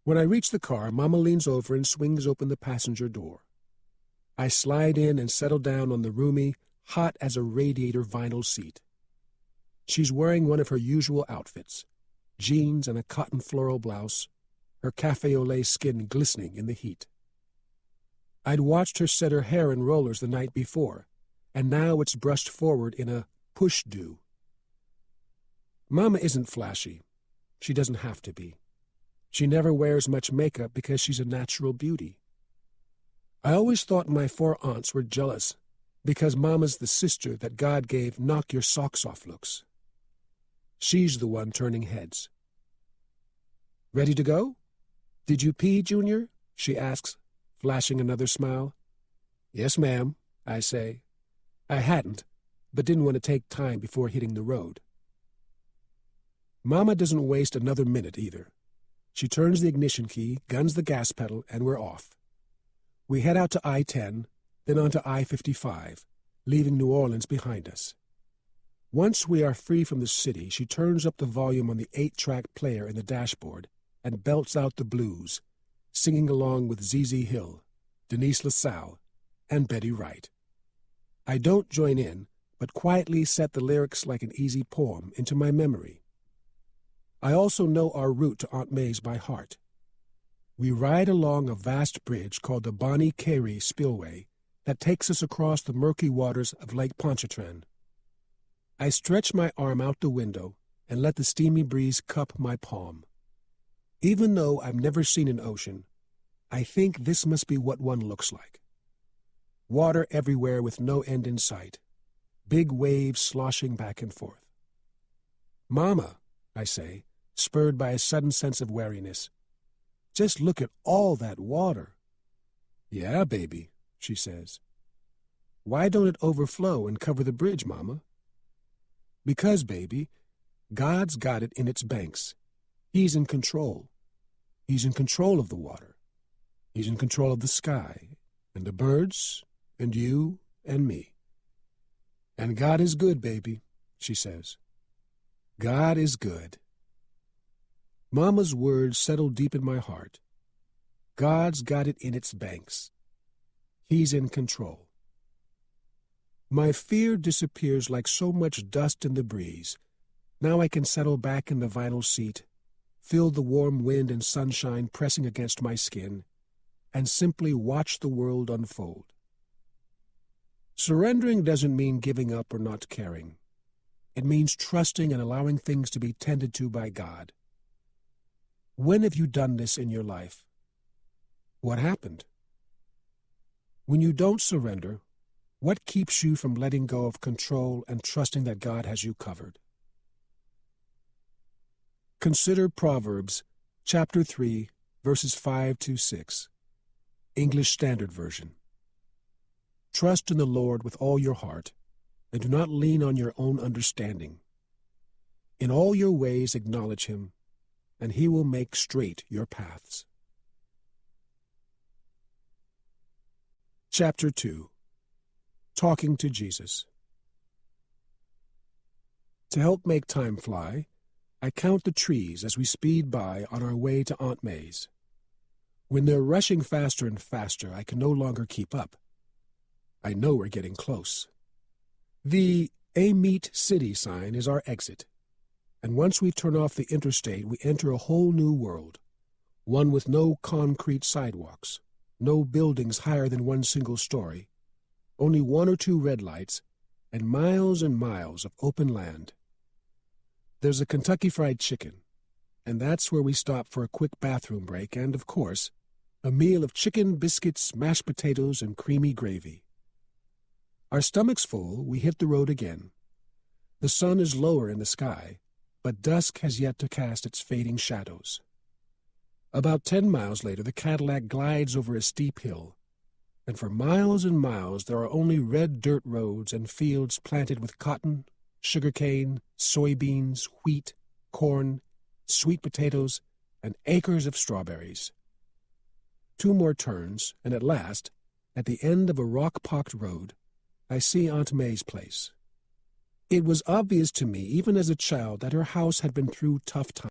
When I reach the car, Mama leans over and swings open the passenger door. I slide in and settle down on the roomy, hot as a radiator vinyl seat. She's wearing one of her usual outfits, jeans and a cotton floral blouse, her cafe au lait skin glistening in the heat. I'd watched her set her hair in rollers the night before, and now it's brushed forward in a push-do. Mama isn't flashy. She doesn't have to be. She never wears much makeup because she's a natural beauty. I always thought my 4 aunts were jealous because Mama's the sister that God gave knock-your-socks-off looks. She's the one turning heads. "Ready to go? Did you pee, Junior?" she asks, flashing another smile. "Yes, ma'am," I say. I hadn't, but didn't want to take time before hitting the road. Mama doesn't waste another minute either. She turns the ignition key, guns the gas pedal, and we're off. We head out to I-10, then onto I-55, leaving New Orleans behind us. Once we are free from the city, she turns up the volume on the 8-track player in the dashboard and belts out the blues, singing along with ZZ Hill, Denise LaSalle, and Betty Wright. I don't join in, but quietly set the lyrics like an easy poem into my memory. I also know our route to Aunt May's by heart. We ride along a vast bridge called the Bonnie Carey Spillway that takes us across the murky waters of Lake Pontchartrain. I stretch my arm out the window and let the steamy breeze cup my palm. Even though I've never seen an ocean, I think this must be what one looks like. Water everywhere with no end in sight, big waves sloshing back and forth. "Mama," I say, spurred by a sudden sense of wariness, "just look at all that water." "Yeah, baby," she says. "Why don't it overflow and cover the bridge, Mama?" "Because, baby, God's got it in its banks. He's in control. He's in control of the water. He's in control of the sky, and the birds, and you, and me. And God is good, baby," she says. "God is good." Mama's words settle deep in my heart. God's got it in its banks. He's in control. My fear disappears like so much dust in the breeze. Now I can settle back in the vinyl seat, feel the warm wind and sunshine pressing against my skin, and simply watch the world unfold. Surrendering doesn't mean giving up or not caring. It means trusting and allowing things to be tended to by God. When have you done this in your life? What happened? When you don't surrender, what keeps you from letting go of control and trusting that God has you covered? Consider Proverbs, chapter 3, verses 5-6, English Standard Version. "Trust in the Lord with all your heart, and do not lean on your own understanding. In all your ways acknowledge him, and he will make straight your paths." Chapter 2. Talking to Jesus. To help make time fly, I count the trees as we speed by on our way to Aunt May's. When they're rushing faster and faster, I can no longer keep up. I know we're getting close. The Amite City sign is our exit, and once we turn off the interstate, we enter a whole new world, one with no concrete sidewalks, no buildings higher than one single story, only 1 or 2 red lights, and miles of open land. There's a Kentucky Fried Chicken, and that's where we stop for a quick bathroom break and, of course, a meal of chicken, biscuits, mashed potatoes, and creamy gravy. Our stomachs full, we hit the road again. The sun is lower in the sky, but dusk has yet to cast its fading shadows. About 10 miles later, the Cadillac glides over a steep hill, and for miles and miles there are only red dirt roads and fields planted with cotton, sugarcane, soybeans, wheat, corn, sweet potatoes, and acres of strawberries. 2 more turns, and at last, at the end of a rock-pocked road, I see Aunt May's place. It was obvious to me, even as a child, that her house had been through tough times.